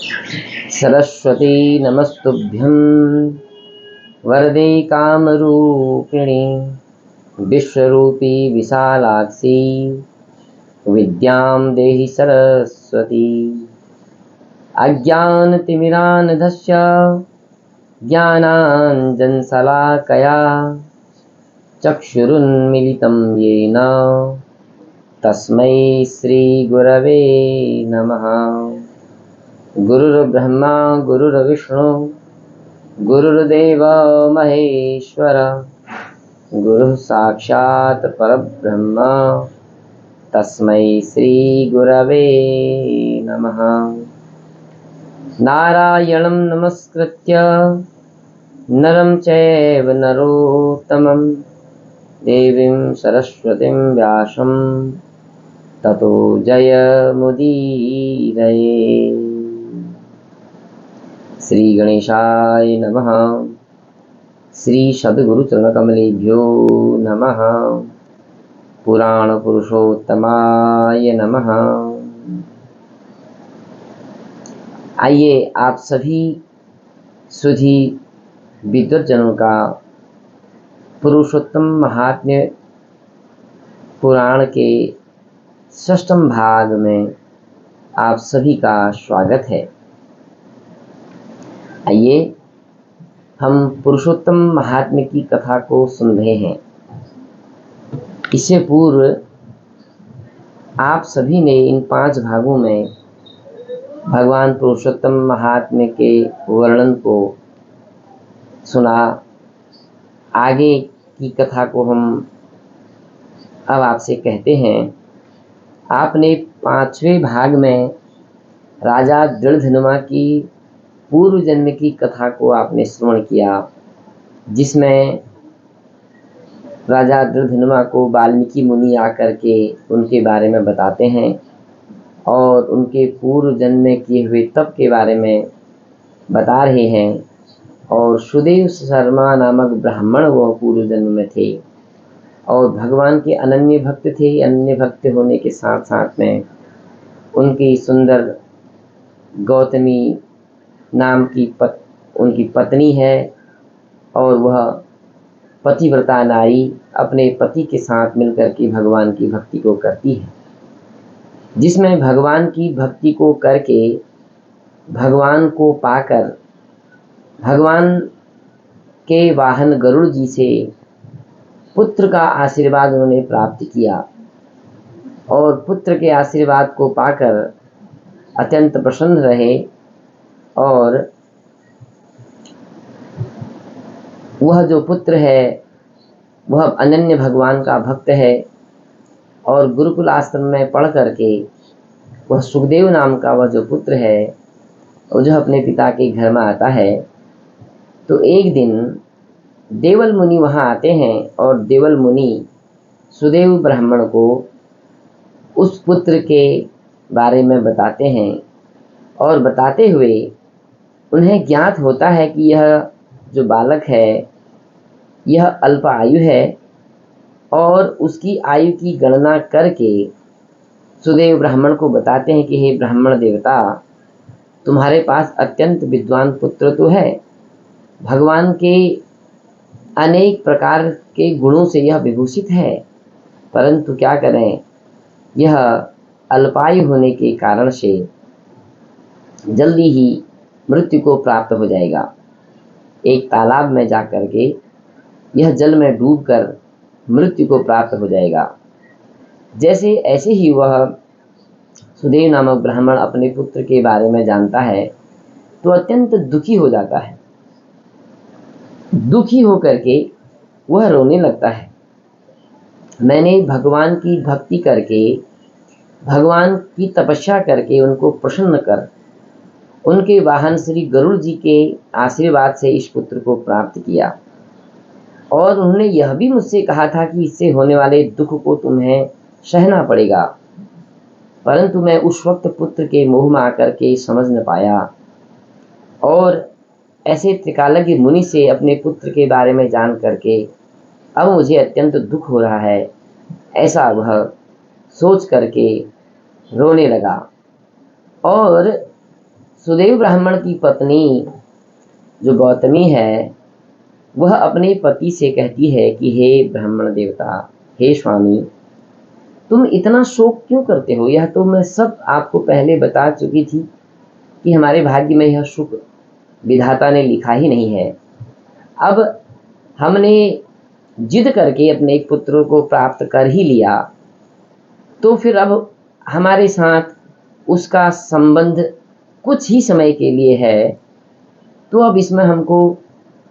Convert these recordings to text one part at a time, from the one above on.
सरस्वती नमस्तुभ्यं वरदे कामरूपिणि विश्वरूपी विशालाक्षी विद्यां देहि सरस्वती। अज्ञानतिमिरान्धस्य ज्ञानाञ्जनशलाकया चक्षुरुन्मीलितं येन तस्मै श्रीगुरवे नमः। गुरुर्ब्रह्मा गुरुर्विष्णु गुरुर्देव महेश्वर गुरुः साक्षात् परब्रह्म तस्मै श्रीगुरवे नमः। नारायणं नमस्कृत्य नरं चैव नरोत्तमं देवीं सरस्वतीं व्यासं ततो जयमुदीरये। श्री गणेशाय नमः। श्री सद्गुरुचरणकमलेभ्यो नमः। पुराण पुरुषोत्तमाय नमः। आइए आप सभी सुधी विद्वज्जनों का पुरुषोत्तम महात्म्य पुराण के षष्ठम भाग में आप सभी का स्वागत है। आइए हम पुरुषोत्तम महात्म्य की कथा को सुन रहे हैं। इससे पूर्व आप सभी ने इन 5 भागों में भगवान पुरुषोत्तम महात्म्य के वर्णन को सुना। आगे की कथा को हम अब आपसे कहते हैं। आपने 5वें भाग में राजा दृढ़धनुमा की पूर्व जन्म की कथा को आपने श्रवण किया, जिसमें राजा दृढ़धनुमा को वाल्मीकि मुनि आकर के उनके बारे में बताते हैं और उनके पूर्व जन्म में किए हुए तप के बारे में बता रहे हैं। और सुदेव शर्मा नामक ब्राह्मण वह पूर्व जन्म में थे और भगवान के अनन्य भक्त थे। अनन्य भक्त होने के साथ साथ में उनकी सुंदर गौतमी नाम की उनकी पत्नी है और वह पतिव्रता नारी अपने पति के साथ मिलकर के भगवान की भक्ति को करती है, जिसमें भगवान की भक्ति को करके भगवान को पाकर भगवान के वाहन गरुड़ जी से पुत्र का आशीर्वाद उन्होंने प्राप्त किया और पुत्र के आशीर्वाद को पाकर अत्यंत प्रसन्न रहे। और वह जो पुत्र है वह अनन्य भगवान का भक्त है और गुरुकुल आश्रम में पढ़ करके वह सुखदेव नाम का वह जो पुत्र है वो जो अपने पिता के घर में आता है। तो एक दिन देवल मुनि वहाँ आते हैं और देवल मुनि सुदेव ब्राह्मण को उस पुत्र के बारे में बताते हैं और बताते हुए उन्हें ज्ञात होता है कि यह जो बालक है यह अल्प आयु है और उसकी आयु की गणना करके सुदेव ब्राह्मण को बताते हैं कि हे ब्राह्मण देवता, तुम्हारे पास अत्यंत विद्वान पुत्र तो है, भगवान के अनेक प्रकार के गुणों से यह विभूषित है, परंतु क्या करें, यह अल्पायु होने के कारण से जल्दी ही मृत्यु को प्राप्त हो जाएगा। एक तालाब में जाकर के यह जल में डूबकर मृत्यु को प्राप्त हो जाएगा। जैसे ऐसे ही वह सुदेव नामक ब्राह्मण अपने पुत्र के बारे में जानता है तो अत्यंत दुखी हो जाता है। दुखी होकर के वह रोने लगता है। मैंने भगवान की भक्ति करके भगवान की तपस्या करके उनको प्रसन्न कर उनके वाहन श्री गरुड़ जी के आशीर्वाद से इस पुत्र को प्राप्त किया और उन्होंने यह भी मुझसे कहा था कि इससे होने वाले दुख को तुम्हें सहना पड़ेगा, परंतु मैं उस वक्त पुत्र के मोह में आकर के समझ न पाया और ऐसे त्रिकालज्ञ मुनि से अपने पुत्र के बारे में जान करके अब मुझे अत्यंत दुख हो रहा है, ऐसा वह सोच करके रोने लगा। और सुदेव ब्राह्मण की पत्नी जो गौतमी है, वह अपने पति से कहती है कि हे ब्राह्मण देवता, हे स्वामी, तुम इतना शोक क्यों करते हो? यह तो मैं सब आपको पहले बता चुकी थी कि हमारे भाग्य में यह सुख विधाता ने लिखा ही नहीं है। अब हमने जिद करके अपने एक पुत्र को प्राप्त कर ही लिया, तो फिर अब हमारे साथ उसका संबंध कुछ ही समय के लिए है, तो अब इसमें हमको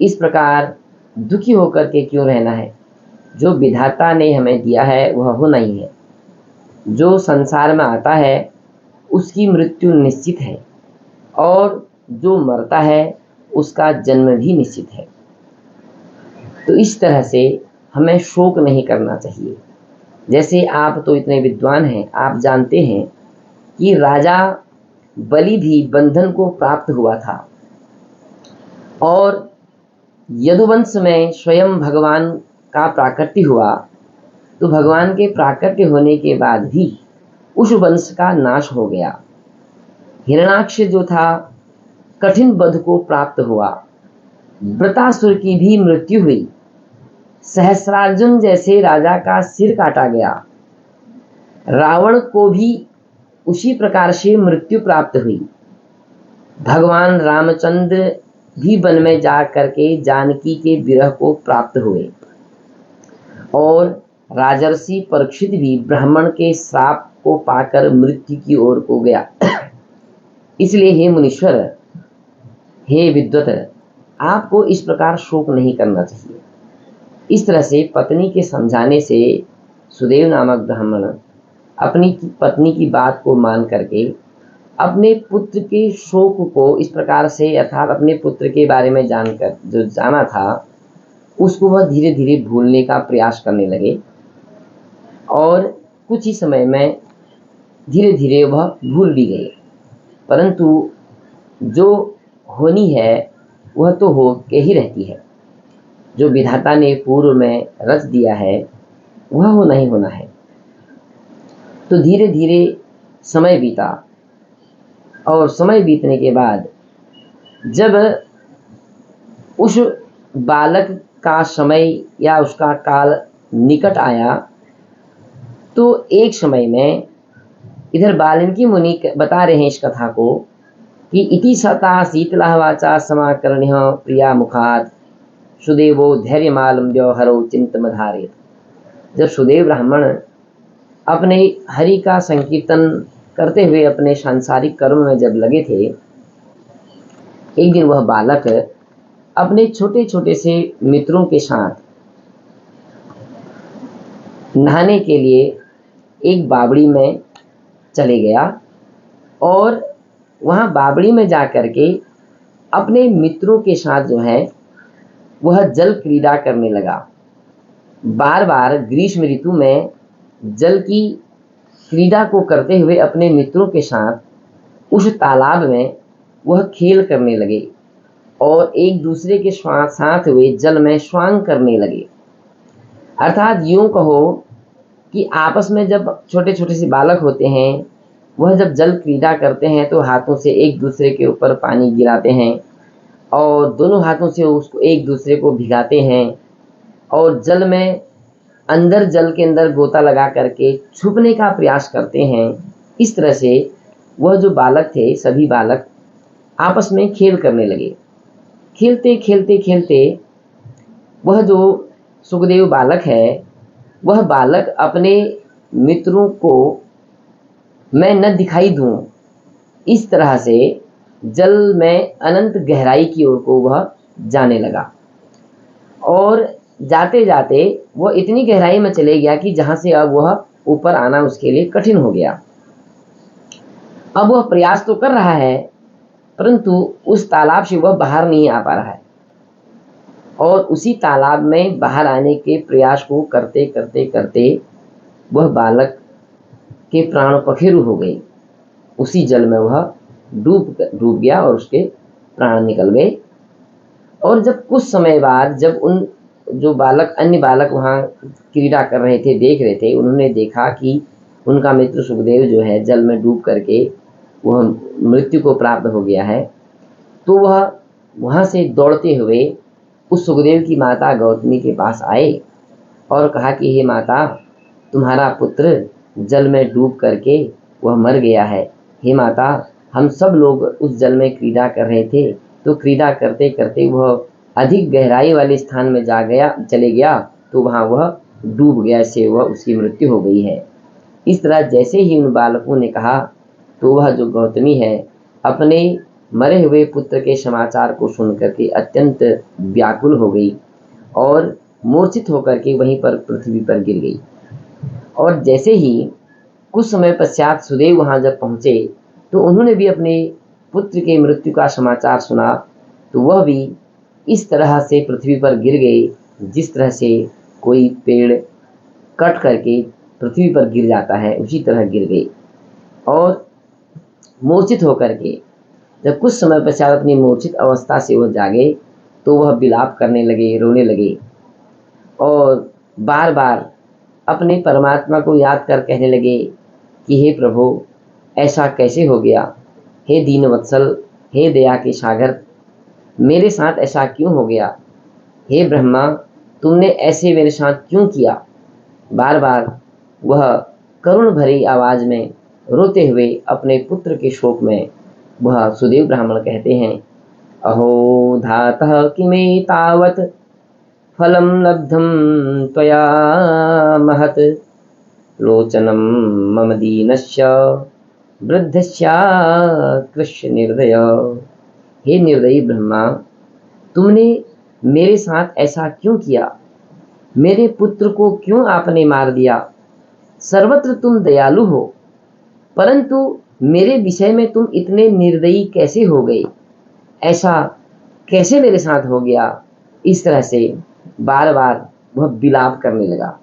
इस प्रकार दुखी होकर के क्यों रहना है? जो विधाता ने हमें दिया है वह होना ही है। जो संसार में आता है उसकी मृत्यु निश्चित है, और जो मरता है उसका जन्म भी निश्चित है। तो इस तरह से हमें शोक नहीं करना चाहिए। जैसे आप तो इतने विद्वान हैं, आप जानते हैं कि राजा बलि भी बंधन को प्राप्त हुआ था, और यदुवंश में स्वयं भगवान का प्राकट्य हुआ, तो भगवान के प्राकट्य होने के बाद भी उस वंश का नाश हो गया। हिरण्याक्ष जो था कठिन वध को प्राप्त हुआ, वृतासुर की भी मृत्यु हुई, सहस्रार्जुन जैसे राजा का सिर काटा गया, रावण को भी उसी प्रकार से मृत्यु प्राप्त हुई। भगवान रामचंद्र भी वन में जा करके जानकी के विरह को प्राप्त हुए, और राजर्षि परीक्षित भी ब्राह्मण के श्राप को पाकर मृत्यु की ओर को गया। इसलिए हे मुनीश्वर, हे विद्वत, आपको इस प्रकार शोक नहीं करना चाहिए। इस तरह से पत्नी के समझाने से सुदेव नामक ब्राह्मण अपनी पत्नी की बात को मान करके अपने पुत्र के शोक को इस प्रकार से, अर्थात अपने पुत्र के बारे में जानकर जो जाना था उसको वह धीरे धीरे भूलने का प्रयास करने लगे, और कुछ ही समय में धीरे धीरे वह भूल भी गए। परंतु जो होनी है वह तो हो के ही रहती है। जो विधाता ने पूर्व में रच दिया है वह होना ही होना है। तो धीरे धीरे समय बीता, और समय बीतने के बाद जब उस बालक का समय या उसका काल निकट आया, तो एक समय में इधर वाल्मीकि मुनि बता रहे हैं इस कथा को कि इति सता शीतला वाचा समाकर्ण्य प्रिया मुखात सुदेवो धैर्यमालम्ब्य हरो चिंतमधारे। जब सुदेव ब्राह्मण अपने हरि का संकीर्तन करते हुए अपने सांसारिक कर्म में जब लगे थे, एक दिन वह बालक अपने छोटे छोटे से मित्रों के साथ नहाने के लिए एक बावड़ी में चले गया, और वहाँ बावड़ी में जा कर के अपने मित्रों के साथ जो है वह जल क्रीड़ा करने लगा। बार बार ग्रीष्म ऋतु में जल की क्रीड़ा को करते हुए अपने मित्रों के साथ उस तालाब में वह खेल करने लगे, और एक दूसरे के साथ हुए जल में स्वांग करने लगे। अर्थात यूं कहो कि आपस में जब छोटे छोटे से बालक होते हैं, वह जब जल क्रीड़ा करते हैं तो हाथों से एक दूसरे के ऊपर पानी गिराते हैं, और दोनों हाथों से उसको एक दूसरे को भिगाते हैं, और जल में अंदर जल के अंदर गोता लगा करके छुपने का प्रयास करते हैं। इस तरह से वह जो बालक थे, सभी बालक आपस में खेल करने लगे। खेलते खेलते खेलते वह जो सुखदेव बालक है, वह बालक अपने मित्रों को मैं न दिखाई दूं, इस तरह से जल में अनंत गहराई की ओर को वह जाने लगा, और जाते जाते वह इतनी गहराई में चले गया कि जहां से अब वह ऊपर आना उसके लिए कठिन हो गया। अब वह प्रयास तो कर रहा है, परंतु उस तालाब से वह बाहर नहीं आ पा रहा है, और उसी तालाब में बाहर आने के प्रयास को करते करते करते वह बालक के प्राण पखेरु हो गए। उसी जल में वह डूब गया और उसके प्राण निकल गए। और जब कुछ समय बाद जब उन जो बालक अन्य बालक वहाँ क्रीड़ा कर रहे थे, देख रहे थे, उन्होंने देखा कि उनका मित्र सुखदेव जो है जल में डूब करके वह मृत्यु को प्राप्त हो गया है, तो वह वहाँ से दौड़ते हुए उस सुखदेव की माता गौतमी के पास आए और कहा कि हे माता, तुम्हारा पुत्र जल में डूब करके वह मर गया है। हे माता, हम सब लोग उस जल में क्रीड़ा कर रहे थे, तो क्रीड़ा करते करते वह अधिक गहराई वाले स्थान में चले गया, तो वहाँ वह डूब गया, से वह उसकी मृत्यु हो गई है। इस तरह जैसे ही उन बालकों ने कहा, तो वह जो गौतमी है अपने मरे हुए पुत्र के समाचार को सुनकर के अत्यंत व्याकुल हो गई और मूर्छित होकर के वहीं पर पृथ्वी पर गिर गई। और जैसे ही कुछ समय पश्चात सुदेव वहाँ जब पहुँचे, तो उन्होंने भी अपने पुत्र के मृत्यु का समाचार सुना, तो वह भी इस तरह से पृथ्वी पर गिर गए जिस तरह से कोई पेड़ कट करके पृथ्वी पर गिर जाता है, उसी तरह गिर गए। और मूर्छित होकर के जब कुछ समय पश्चात अपनी मूर्छित अवस्था से वह जागे, तो वह विलाप करने लगे, रोने लगे और बार बार अपने परमात्मा को याद कर कहने लगे कि हे प्रभु, ऐसा कैसे हो गया? हे दीन वत्सल, हे दया के सागर, मेरे साथ ऐसा क्यों हो गया? हे ब्रह्मा, तुमने ऐसे मेरे साथ क्यों किया? बार बार वह करुण भरी आवाज में रोते हुए अपने पुत्र के शोक में वह सुदेव ब्राह्मण कहते हैं, अहो धातः किमे तावत फलम लब्धम त्वया महत लोचनम मम दीनस्य वृद्धस्या कृष्ण निर्दय। हे निर्दयी ब्रह्मा, तुमने मेरे साथ ऐसा क्यों किया? मेरे पुत्र को क्यों आपने मार दिया? सर्वत्र तुम दयालु हो, परंतु मेरे विषय में तुम इतने निर्दयी कैसे हो गए? ऐसा कैसे मेरे साथ हो गया? इस तरह से बार बार वह विलाप करने लगा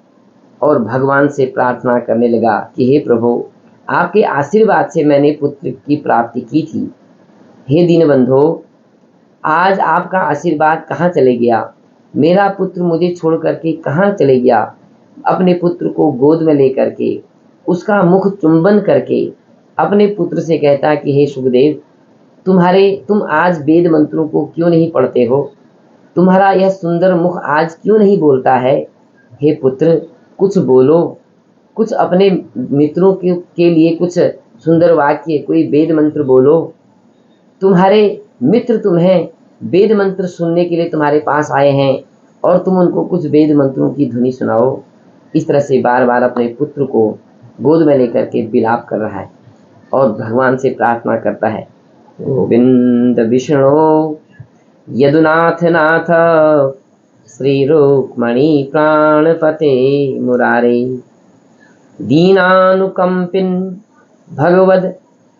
और भगवान से प्रार्थना करने लगा कि हे प्रभु, आपके आशीर्वाद से मैंने पुत्र की प्राप्ति की थी। हे दीनबंधो, आज आपका आशीर्वाद कहाँ चले गया? मेरा पुत्र मुझे छोड़ करके कहाँ चले गया? अपने पुत्र को गोद में लेकर के उसका मुख चुंबन करके अपने पुत्र से कहता कि हे सुखदेव, तुम आज वेद मंत्रों को क्यों नहीं पढ़ते हो? तुम्हारा यह सुंदर मुख आज क्यों नहीं बोलता है? हे पुत्र, कुछ बोलो, कुछ अपने मित्रों के लिए कुछ सुंदर वाक्य, कोई वेद मंत्र बोलो। तुम्हारे मित्र तुम्हें वेद मंत्र सुनने के लिए तुम्हारे पास आए हैं और तुम उनको कुछ वेद मंत्रों की धुनी सुनाओ। इस तरह से बार बार अपने पुत्र को गोद में लेकर के विलाप कर रहा है और भगवान से प्रार्थना करता है, गोविंद विष्णु यदुनाथ नाथ श्री रुक्मणी प्राणपते मुरारे दीनानुकंपिन भगवद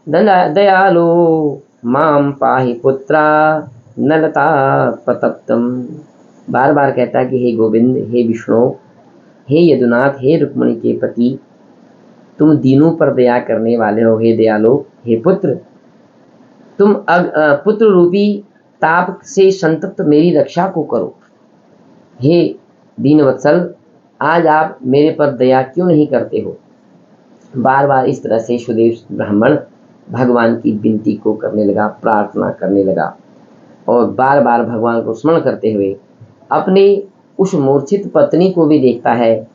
दयालो माम पाहि पुत्रा नलता प्रतप्तम। बार बार कहता कि हे गोविंद, हे विष्णु, हे यदुनाथ, हे रुक्मणी के पति, तुम दीनों पर दया करने वाले हो। हे दयालो, हे पुत्र, तुम पुत्र रूपी ताप से संतप्त मेरी रक्षा को करो। हे दीनवत्सल, आज आप मेरे पर दया क्यों नहीं करते हो? बार बार इस तरह से सुदेव ब्राह्मण भगवान की विनती को करने लगा, प्रार्थना करने लगा और बार बार भगवान को स्मरण करते हुए अपने उस मूर्छित पत्नी को भी देखता है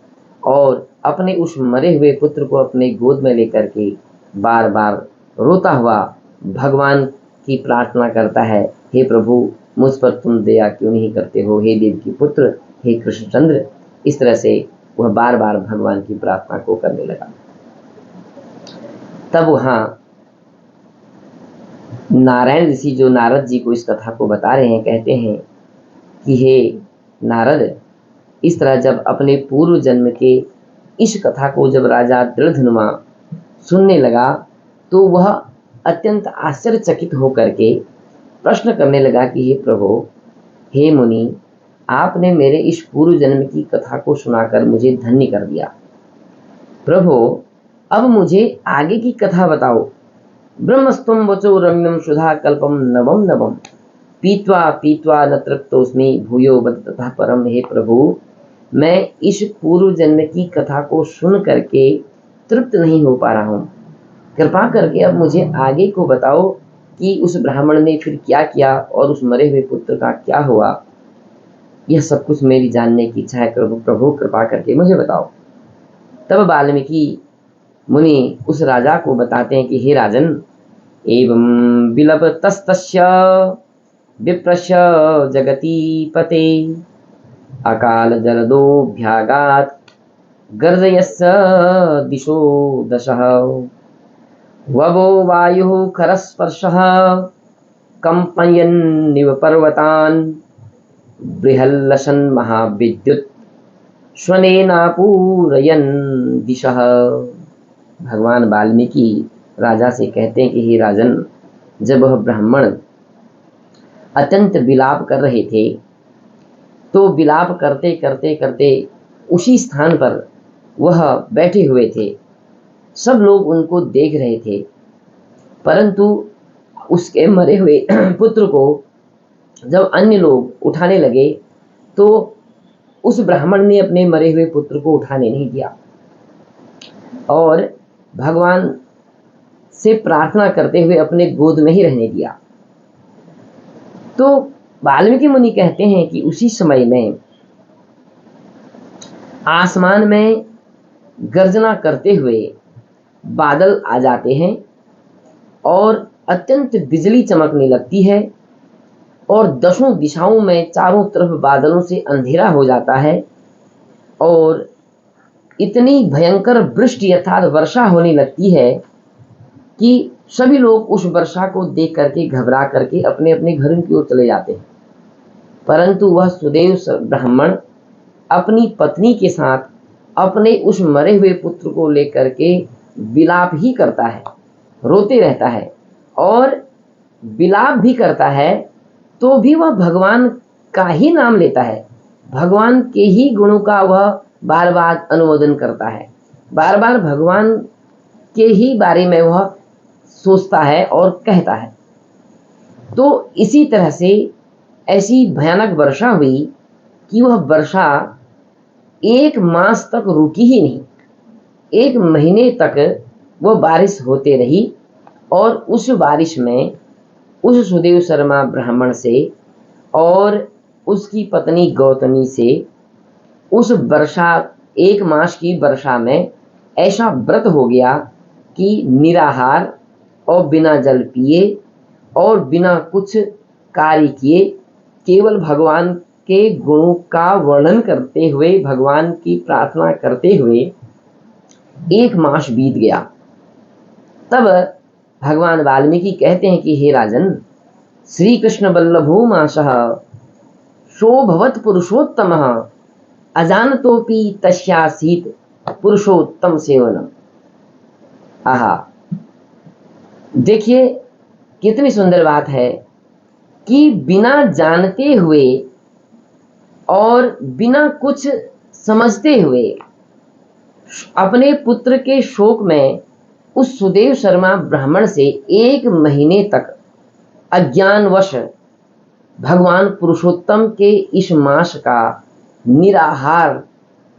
और अपने उस मरे हुए पुत्र को अपने गोद में लेकर के बार बार रोता हुआ भगवान की प्रार्थना करता है, हे प्रभु, मुझ पर तुम दया क्यों नहीं करते हो? हे देव की पुत्र, हे कृष्णचंद्र। इस तरह से वह बार बार भगवान की प्रार्थना को करने लगा। तब वहाँ नारायण ऋषि जो नारद जी को इस कथा को बता रहे हैं, कहते हैं कि हे नारद, इस तरह जब अपने पूर्व जन्म के इस कथा को जब राजा दृढ़धनुमा सुनने लगा, तो वह अत्यंत आश्चर्यचकित होकर के प्रश्न करने लगा कि हे प्रभु, हे मुनि, आपने मेरे इस पूर्व जन्म की कथा को सुनाकर मुझे धन्य कर दिया। प्रभु, अब मुझे आगे की कथा बताओ। ब्रह्मस्त्वं वचो रम्यं सुधा कल्पम नवम नवम पीत्वा पीत्वा न तृप्तोस्मि भूयो वद ततः परम। हे प्रभु, मैं इस पूर्व जन्म की कथा को सुन करके तृप्त नहीं हो पा रहा हूँ। कृपा करके अब मुझे आगे को बताओ कि उस ब्राह्मण ने फिर क्या किया और उस मरे हुए पुत्र का क्या हुआ। यह सब कुछ मेरी जानने की इच्छा है, प्रभु प्रभु कृपा करके मुझे बताओ। तब वाल्मीकि मुनि उस राजा को बताते हैं कि हे राजन, एवं विलपतस्तस्य विप्रस्य जगति पते अकाल जलदोभ्यागात् गर्जयस्य दिशो दशः ववो वायुः खरस्पर्शः कंपयन्निव पर्वतान् बृहल्लसन् महाविद्युत् श्वनेनापूरयन् दिशः। भगवान वाल्मीकि राजा से कहते हैं कि हे राजन, जब वह ब्राह्मण अत्यंत विलाप कर रहे थे तो विलाप करते करते करते उसी स्थान पर वह बैठे हुए थे। सब लोग उनको देख रहे थे, परंतु उसके मरे हुए पुत्र को जब अन्य लोग उठाने लगे तो उस ब्राह्मण ने अपने मरे हुए पुत्र को उठाने नहीं दिया और भगवान से प्रार्थना करते हुए अपने गोद में ही रहने दिया। तो वाल्मीकि मुनि कहते हैं कि उसी समय में आसमान में गर्जना करते हुए बादल आ जाते हैं और अत्यंत बिजली चमकने लगती है और दसों दिशाओं में चारों तरफ बादलों से अंधेरा हो जाता है और इतनी भयंकर वृष्टि अर्थात वर्षा होने लगती है कि सभी लोग उस वर्षा को देख करके घबरा करके अपने अपने घरों की ओर चले जाते हैं। परंतु वह सुदेव ब्राह्मण अपनी पत्नी के साथ अपने उस मरे हुए पुत्र को लेकर के विलाप ही करता है, रोते रहता है और विलाप भी करता है तो भी वह भगवान का ही नाम लेता है, भगवान के ही गुणों का वह बार बार अनुमोदन करता है, बार बार भगवान के ही बारे में वह सोचता है और कहता है। तो इसी तरह से ऐसी भयानक वर्षा हुई कि वह वर्षा 1 मास तक रुकी ही नहीं, 1 महीने तक वह बारिश होते रही और उस बारिश में उस सुदेव शर्मा ब्राह्मण से और उसकी पत्नी गौतमी से उस वर्षा 1 मास की वर्षा में ऐसा व्रत हो गया कि निराहार और बिना जल पिए और बिना कुछ कार्य किए केवल भगवान के गुणों का वर्णन करते हुए भगवान की प्रार्थना करते हुए 1 मास बीत गया। तब भगवान वाल्मीकि कहते हैं कि हे राजन, श्री कृष्ण वल्लभो मासः शोभवत् पुरुषोत्तमः अजानतोपि तस्यासीत् पुरुषोत्तम सेवनम्। आहा, देखिए कितनी सुंदर बात है कि बिना जानते हुए और बिना कुछ समझते हुए अपने पुत्र के शोक में उस सुदेव शर्मा ब्राह्मण से 1 महीने तक अज्ञानवश भगवान पुरुषोत्तम के इस मास का निराहार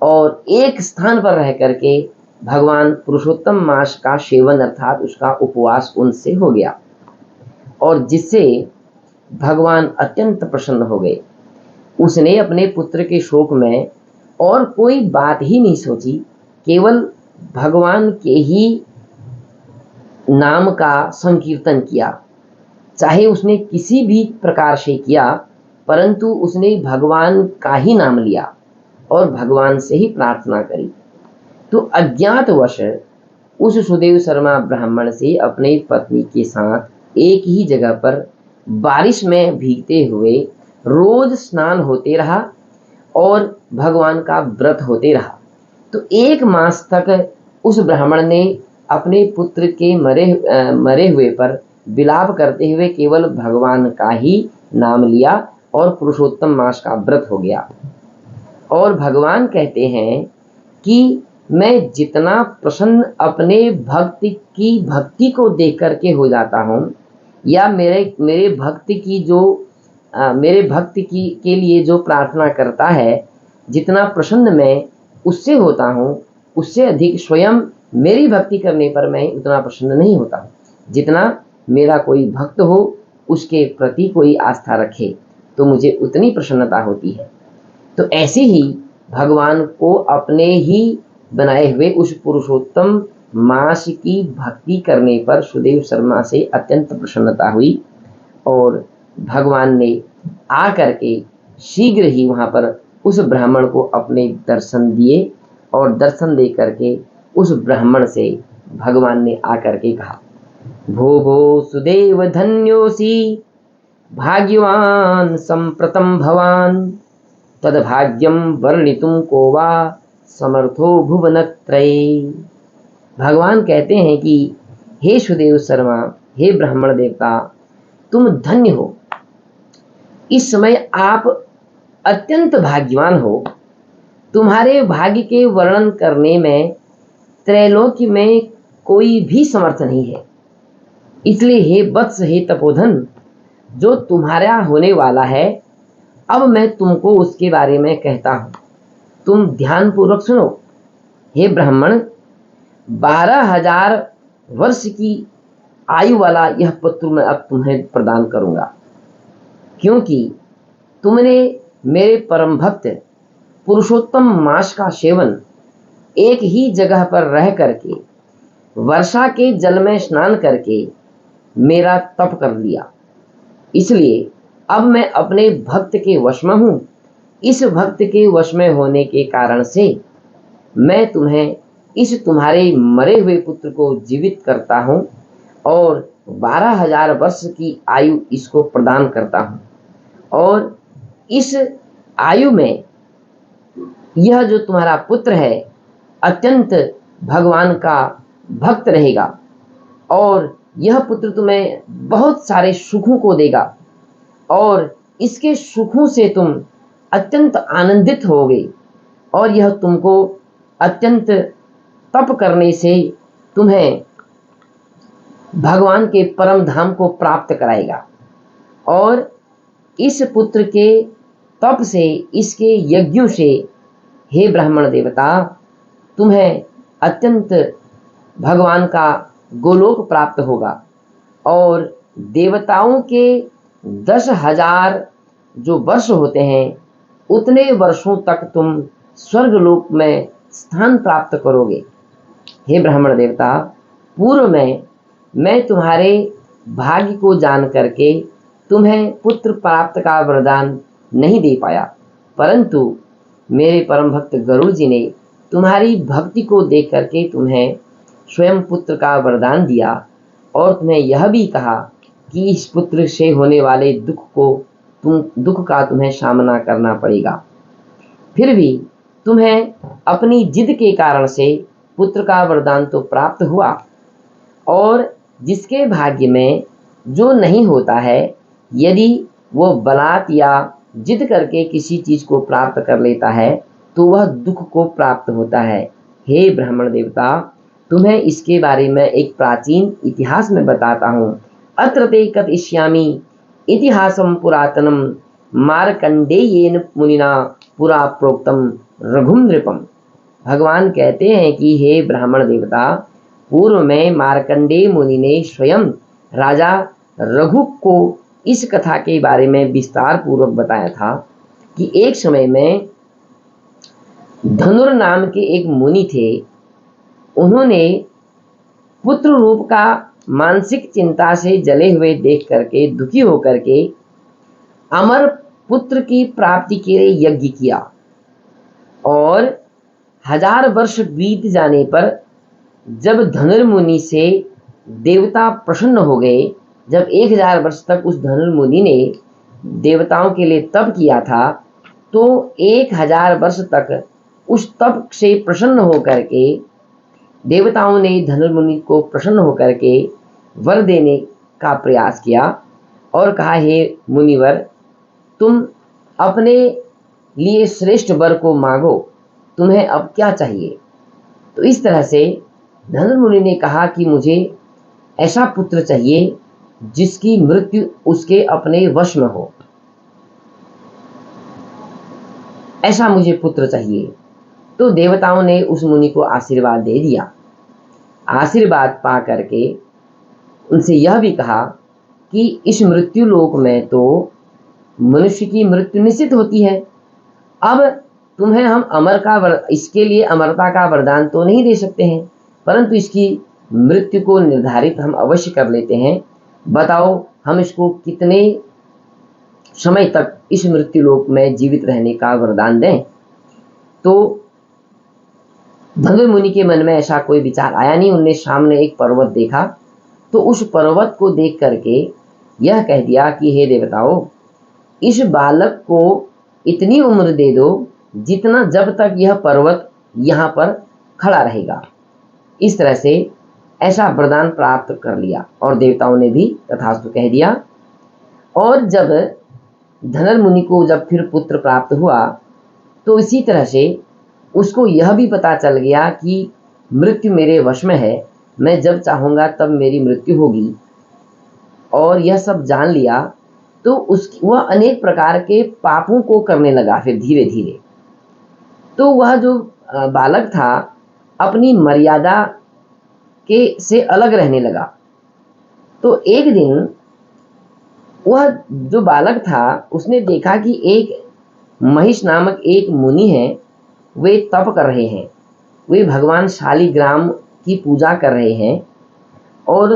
और एक स्थान पर रह करके भगवान पुरुषोत्तम मास का सेवन अर्थात उसका उपवास उनसे हो गया और जिससे भगवान अत्यंत प्रसन्न हो गए। उसने अपने पुत्र के शोक में और कोई बात ही नहीं सोची, केवल भगवान के ही नाम का संकीर्तन किया। चाहे उसने किसी भी प्रकार से किया, परंतु उसने भगवान का ही नाम लिया और भगवान से ही प्रार्थना करी। तो अज्ञातवश उस सुदेव शर्मा ब्राह्मण से अपनी पत्नी के साथ एक ही जगह पर बारिश में भीगते हुए रोज स्नान होते रहा और भगवान का व्रत होते रहा। तो 1 मास तक उस ब्राह्मण ने अपने पुत्र के मरे हुए पर विलाप करते हुए केवल भगवान का ही नाम लिया और पुरुषोत्तम मास का व्रत हो गया। और भगवान कहते हैं कि मैं जितना प्रसन्न अपने भक्ति को देख करके हो जाता हूँ या मेरे भक्त के लिए जो प्रार्थना करता है, जितना प्रसन्न मैं उससे होता हूँ, उससे अधिक स्वयं मेरी भक्ति करने पर मैं उतना प्रसन्न नहीं होता जितना मेरा कोई भक्त हो, उसके प्रति कोई आस्था रखे तो मुझे उतनी प्रसन्नता होती है। तो ऐसे ही भगवान को अपने ही बनाए हुए उस पुरुषोत्तम मास की भक्ति करने पर सुदेव शर्मा से अत्यंत प्रसन्नता हुई और भगवान ने आकर के शीघ्र ही वहां पर उस ब्राह्मण को अपने दर्शन दिए और दर्शन दे करके उस ब्राह्मण से भगवान ने आकर के कहा, भो भो सुदेव धन्योसी भाग्यवान संप्रतम भवान तद्भाग्यम वर्णितुम को वा समर्थो भुवनत्रये। भगवान कहते हैं कि हे सुदेव शर्मा, हे ब्राह्मण देवता, तुम धन्य हो। इस समय आप अत्यंत भाग्यवान हो। तुम्हारे भाग्य के वर्णन करने में त्रैलोक्य में कोई भी समर्थ नहीं है। इसलिए हे वत्स, हे तपोधन, जो तुम्हारा होने वाला है अब मैं तुमको उसके बारे में कहता हूं, तुम ध्यान पूर्वक सुनो। हे ब्राह्मण, 12,000 वर्ष की आयु वाला यह पुत्र मैं अब तुम्हें प्रदान करूंगा, क्योंकि तुमने मेरे परम भक्त पुरुषोत्तम मास का सेवन एक ही जगह पर रह करके वर्षा के जल में स्नान करके मेरा तप कर लिया। इसलिए अब मैं अपने भक्त के वश में हूं। इस भक्त के वश में होने के कारण से मैं तुम्हें इस तुम्हारे मरे हुए पुत्र को जीवित करता हूं और 12,000 वर्ष की आयु इसको प्रदान करता हूं और इस आयु में यह जो तुम्हारा पुत्र है अत्यंत भगवान का भक्त रहेगा और यह पुत्र तुम्हें बहुत सारे सुखों को देगा और इसके सुखों से तुम अत्यंत आनंदित होगे और यह तुमको अत्यंत तप करने से तुम्हें भगवान के परम धाम को प्राप्त कराएगा और इस पुत्र के तप से, इसके यज्ञों से हे ब्राह्मण देवता, तुम्हें अत्यंत भगवान का गोलोक प्राप्त होगा और देवताओं के 10,000 जो वर्ष होते हैं उतने वर्षों तक तुम स्वर्गलोक में स्थान प्राप्त करोगे। हे ब्राह्मण देवता, पूर्व में मैं तुम्हारे भाग्य को जान करके तुम्हें पुत्र प्राप्त का वरदान नहीं दे पाया, परंतु मेरे परम भक्त गरुड़ जी ने तुम्हारी भक्ति को देख करके तुम्हें स्वयं पुत्र का वरदान दिया और तुम्हें यह भी कहा कि इस पुत्र से होने वाले दुख का तुम्हें सामना करना पड़ेगा। फिर भी तुम्हें अपनी जिद के कारण से पुत्र का वरदान तो प्राप्त हुआ और जिसके भाग्य में जो नहीं होता है, यदि वो बलात् या जिद करके किसी चीज को प्राप्त कर लेता है तो वह दुख को प्राप्त होता है। हे ब्राह्मण देवता, तुम्हें इसके बारे में एक प्राचीन इतिहास में बताता हूँ। अत्र ते कथयिष्यामि इतिहासं पुरातनम मार्कंडेयेन मुनिना पुरा प्रोक्तम रघुम नृपम। भगवान कहते हैं कि हे ब्राह्मण देवता, पूर्व में मार्कंडेय मुनि ने स्वयं राजा रघु को इस कथा के बारे में विस्तार पूर्वक बताया था कि एक समय में धनुर नाम के एक मुनि थे। उन्होंने पुत्र रूप का मानसिक चिंता से जले हुए देख करके दुखी होकर के अमर पुत्र की प्राप्ति के लिए यज्ञ किया और 1000 वर्ष बीत जाने पर जब धनुर्मुनि से देवता प्रसन्न हो गए, जब 1000 वर्ष तक उस धनुर्मुनि ने देवताओं के लिए तप किया था, तो 1000 वर्ष तक उस तप से प्रसन्न होकर के देवताओं ने धनुर्मुनि को प्रसन्न होकर के वर देने का प्रयास किया और कहा, हे मुनिवर, तुम अपने लिए श्रेष्ठ वर को मांगो, तुम्हें अब क्या चाहिए। तो इस तरह से धनुर्मुनि ने कहा कि मुझे ऐसा पुत्र चाहिए जिसकी मृत्यु उसके अपने वश में हो, ऐसा मुझे पुत्र चाहिए। तो देवताओं ने उस मुनि को आशीर्वाद दे दिया आशीर्वाद पा करके उनसे यह भी कहा कि इस मृत्यु लोक में तो मनुष्य की मृत्यु निश्चित होती है। अब तुम्हें हम इसके लिए अमरता का वरदान तो नहीं दे सकते हैं, परंतु इसकी मृत्यु को निर्धारित हम अवश्य कर लेते हैं। बताओ हम इसको कितने समय तक इस मृत्यु लोक में जीवित रहने का वरदान दें। तो धनुर मुनि के मन में ऐसा कोई विचार आया नहीं। उनने सामने एक पर्वत देखा, तो उस पर्वत को देख करके यह कह दिया कि हे देवताओं, इस बालक को इतनी उम्र दे दो जितना जब तक यह पर्वत यहाँ पर खड़ा रहेगा। इस तरह से ऐसा वरदान प्राप्त कर लिया और देवताओं ने भी तथास्तु कह दिया। और जब धनर मुनि को जब फिर पुत्र प्राप्त हुआ, तो इसी तरह से उसको यह भी पता चल गया कि मृत्यु मेरे वश में है, मैं जब चाहूँगा तब मेरी मृत्यु होगी, और यह सब जान लिया। तो वह अनेक प्रकार के पापों को करने लगा फिर धीरे धीरे। तो वह जो बालक था अपनी मर्यादा के से अलग रहने लगा। तो एक दिन वह जो बालक था उसने देखा कि एक महिष नामक एक मुनि है, वे तप कर रहे हैं, वे भगवान शालिग्राम की पूजा कर रहे हैं और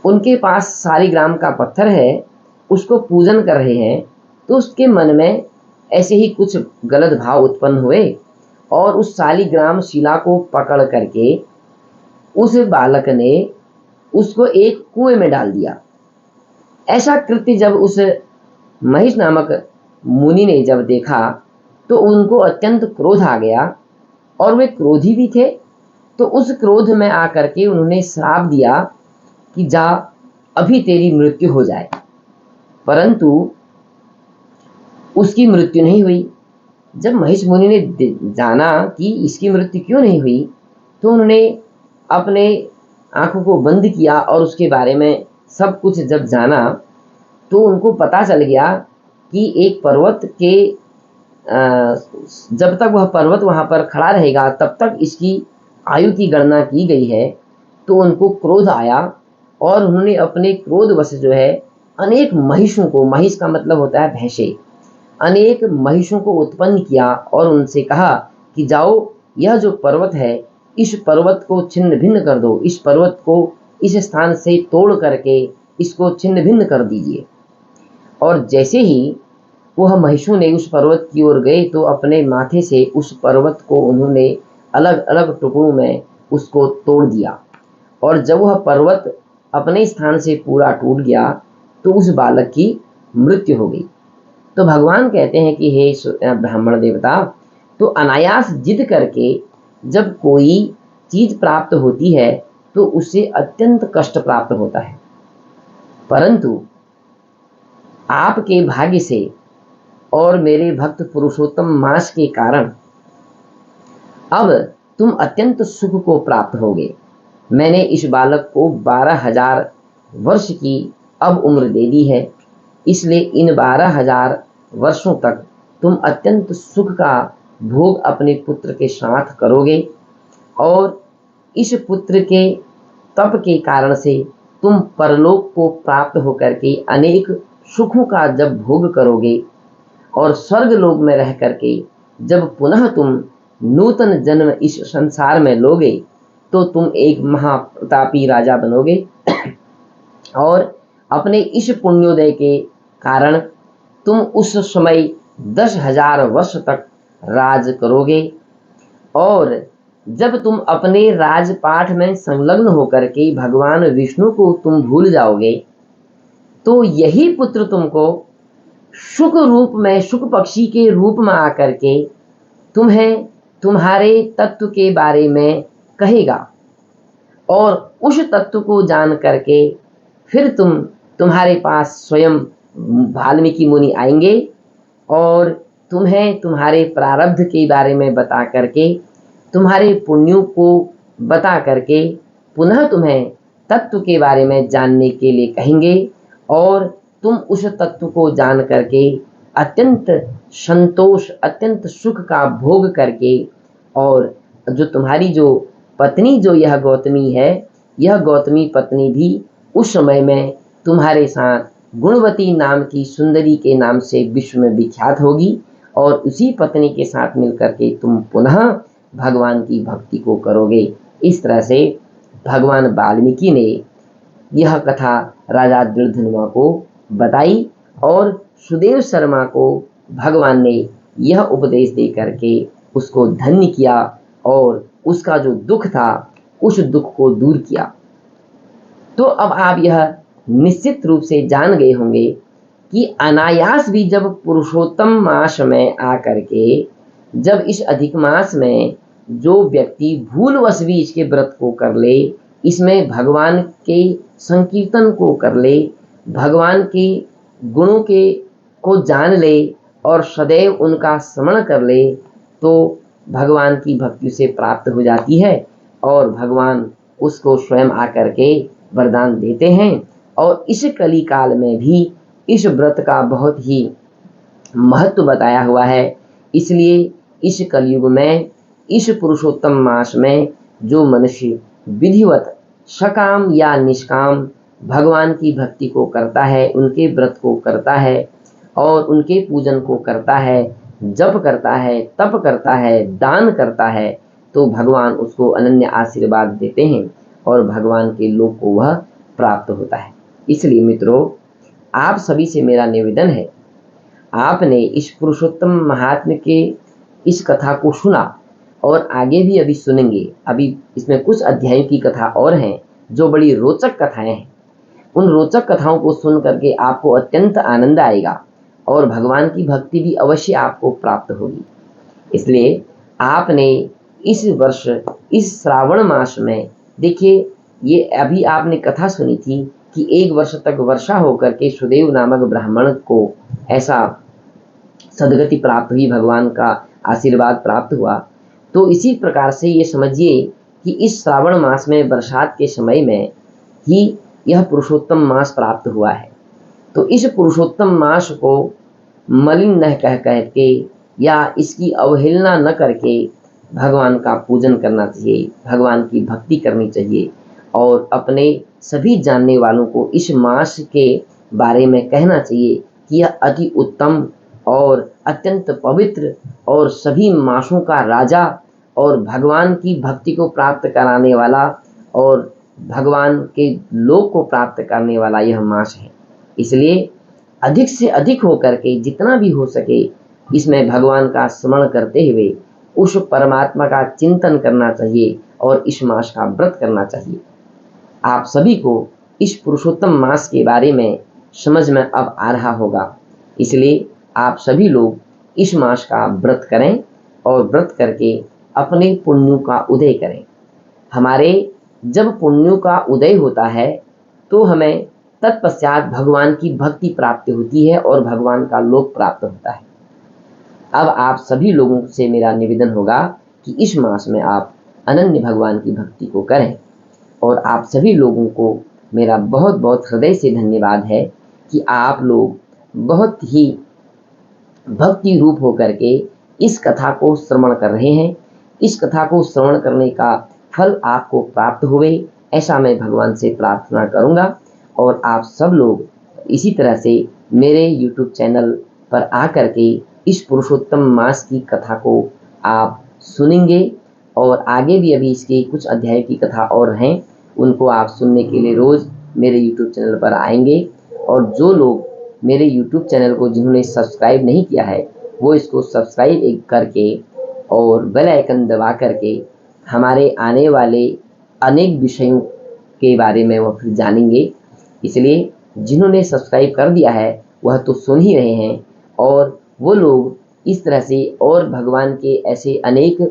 उनके पास शालिग्राम का पत्थर है, उसको पूजन कर रहे हैं। तो उसके मन में ऐसे ही कुछ गलत भाव उत्पन्न हुए और उस शालिग्राम शिला को पकड़ करके उस बालक ने उसको एक कुएं में डाल दिया। ऐसा कृत्य जब उस महिष नामक मुनि ने जब देखा तो उनको अत्यंत क्रोध आ गया और वे क्रोधी भी थे। तो उस क्रोध में आकर के उन्होंने श्राप दिया कि जा अभी तेरी मृत्यु हो जाए, परंतु उसकी मृत्यु नहीं हुई। जब महिष मुनि ने जाना कि इसकी मृत्यु क्यों नहीं हुई, तो उन्होंने अपने आंखों को बंद किया और उसके बारे में सब कुछ जब जाना, तो उनको पता चल गया कि एक पर्वत के जब तक वह पर्वत वहाँ पर खड़ा रहेगा तब तक इसकी आयु की गणना की गई है। तो उनको क्रोध आया और उन्होंने अपने क्रोधवश जो है अनेक महिषों को, महिष का मतलब होता है भैंसे, अनेक महिषों को उत्पन्न किया और उनसे कहा कि जाओ यह जो पर्वत है इस पर्वत को छिन्न भिन्न कर दो, इस पर्वत को इस स्थान से तोड़ करके इसको छिन्न भिन्न कर दीजिए। और जैसे ही वह महिषों ने उस पर्वत की ओर गए तो अपने माथे से उस पर्वत को उन्होंने अलग अलग टुकड़ों में उसको तोड़ दिया। और जब वह पर्वत अपने स्थान से पूरा टूट गया तो उस बालक की मृत्यु हो गई। तो भगवान कहते हैं कि हे ब्राह्मण देवता, तो अनायास जिद करके जब कोई चीज प्राप्त होती है तो उससे अत्यंत कष्ट प्राप्त होता है, परंतु आपके भाग्य से और मेरे भक्त पुरुषोत्तम मास के कारण अब तुम अत्यंत सुख को प्राप्त होगे। मैंने इस बालक को 12,000 वर्ष की अब उम्र दे दी है, इसलिए इन 12,000 वर्षों तक तुम अत्यंत सुख का भोग अपने पुत्र के साथ करोगे और इस पुत्र के तप के कारण से तुम परलोक को प्राप्त होकर के अनेक सुखों का जब भोग करोगे और स्वर्ग लोक में रह करके जब पुनः तुम नूतन जन्म इस संसार में लोगे तो तुम एक महाप्रतापी राजा बनोगे और अपने इस पुण्योदय के कारण तुम उस समय 10,000 वर्ष तक राज करोगे। और जब तुम अपने राजपाठ में संलग्न होकर के भगवान विष्णु को तुम भूल जाओगे तो यही पुत्र तुमको शुक रूप में, शुक पक्षी के रूप में आकर के तुम्हें तुम्हारे तत्व के बारे में कहेगा और उस तत्व को जान करके फिर तुम्हारे पास स्वयं वाल्मीकि मुनि आएंगे और तुम्हें तुम्हारे प्रारब्ध के बारे में बता करके, तुम्हारे पुण्यों को बता करके पुनः तुम्हें तत्व के बारे में जानने के लिए कहेंगे और तुम उस तत्व को जान करके अत्यंत संतोष, अत्यंत सुख का भोग करके और जो तुम्हारी जो पत्नी जो यह गौतमी है, यह गौतमी पत्नी भी उस समय में तुम्हारे साथ गुणवती नाम की सुंदरी के नाम से विश्व में विख्यात होगी, और उसी पत्नी के साथ मिलकर के तुम पुनः भगवान की भक्ति को करोगे। इस तरह से भगवान वाल्मीकि ने यह कथा राजा दुर्धनुमा को बताई, और सुदेव शर्मा को भगवान ने यह उपदेश दे करके उसको धन्य किया, और उसका जो दुख था उस दुख को दूर किया। तो अब आप यह निश्चित रूप से जान गए होंगे कि अनायास भी जब पुरुषोत्तम मास में आकर के, जब इस अधिक मास में जो व्यक्ति भूलवश भी इसके व्रत को कर ले, इसमें भगवान के संकीर्तन को कर ले, भगवान के गुणों के को जान ले और सदैव उनका स्मरण कर ले, तो भगवान की भक्ति से प्राप्त हो जाती है, और भगवान उसको स्वयं आकर के वरदान देते हैं। और इस कली काल में भी इस व्रत का बहुत ही महत्व बताया हुआ है। इसलिए इस कलयुग में, इस पुरुषोत्तम मास में जो मनुष्य विधिवत सकाम या निष्काम भगवान की भक्ति को करता है, उनके व्रत को करता है और उनके पूजन को करता है, जप करता है, तप करता है, दान करता है, तो भगवान उसको अनन्य आशीर्वाद देते हैं और भगवान के लोक को वह प्राप्त होता है। इसलिए मित्रों, आप सभी से मेरा निवेदन है, आपने इस पुरुषोत्तम महात्म्य के इस कथा को सुना और आगे भी अभी सुनेंगे। अभी इसमें कुछ अध्यायों की कथा और हैं जो बड़ी रोचक कथाएं हैं। उन रोचक कथाओं को सुन करके आपको अत्यंत आनंद आएगा और भगवान की भक्ति भी अवश्य आपको प्राप्त होगी। इसलिए आपने इस वर्ष, इस श्रावण मास में, देखिए ये अभी आपने कथा सुनी थी कि 1 वर्ष तक वर्षा होकर के सुदेव नामक ब्राह्मण को ऐसा सदगति प्राप्त हुई, भगवान का आशीर्वाद प्राप्त हुआ। तो इसी प्रकार से ये समझिए कि इस श्रावण मास में बरसात के समय में ही यह पुरुषोत्तम मास प्राप्त हुआ है। तो इस पुरुषोत्तम मास को मलिन न कह के या इसकी अवहेलना न करके भगवान का पूजन करना चाहिए, भगवान की भक्ति करनी चाहिए और अपने सभी जानने वालों को इस मास के बारे में कहना चाहिए कि यह अति उत्तम और अत्यंत पवित्र और सभी मासों का राजा और भगवान की भक्ति को प्राप्त कराने वाला और भगवान के लोक को प्राप्त करने वाला यह मास है। इसलिए अधिक से अधिक होकर के जितना भी हो सके इसमें भगवान का स्मरण करते हुए उस परमात्मा का चिंतन करना चाहिए और इस मास का व्रत करना चाहिए। आप सभी को इस पुरुषोत्तम मास के बारे में समझ में अब आ रहा होगा। इसलिए आप सभी लोग इस मास का व्रत करें और व्रत करके अपने पुण्यों का उदय करें। हमारे जब पुण्यों का उदय होता है तो हमें तत्पश्चात भगवान की भक्ति प्राप्त होती है और भगवान का लोक प्राप्त होता है। अब आप सभी लोगों से मेरा निवेदन होगा कि इस मास में आप अनन्य भगवान की भक्ति को करें और आप सभी लोगों को मेरा बहुत बहुत हृदय से धन्यवाद है कि आप लोग बहुत ही भक्ति रूप होकर के इस कथा को श्रवण कर रहे हैं। इस कथा को श्रवण करने का फल आपको प्राप्त हुए, ऐसा मैं भगवान से प्रार्थना करूंगा। और आप सब लोग इसी तरह से मेरे YouTube चैनल पर आकर के इस पुरुषोत्तम मास की कथा को आप सुनेंगे और आगे भी अभी इसके कुछ अध्याय की कथा और हैं, उनको आप सुनने के लिए रोज़ मेरे YouTube चैनल पर आएंगे। और जो लोग मेरे YouTube चैनल को जिन्होंने सब्सक्राइब नहीं किया है वो इसको सब्सक्राइब करके और बेल आइकन दबा करके हमारे आने वाले अनेक विषयों के बारे में वो फिर जानेंगे। इसलिए जिन्होंने सब्सक्राइब कर दिया है वह तो सुन ही रहे हैं, और वो लोग इस तरह से और भगवान के ऐसे अनेक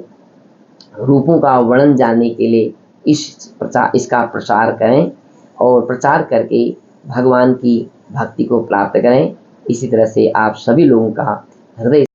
रूपों का वर्णन जानने के लिए इसका प्रचार करें और प्रचार करके भगवान की भक्ति को प्राप्त करें। इसी तरह से आप सभी लोगों का हृदय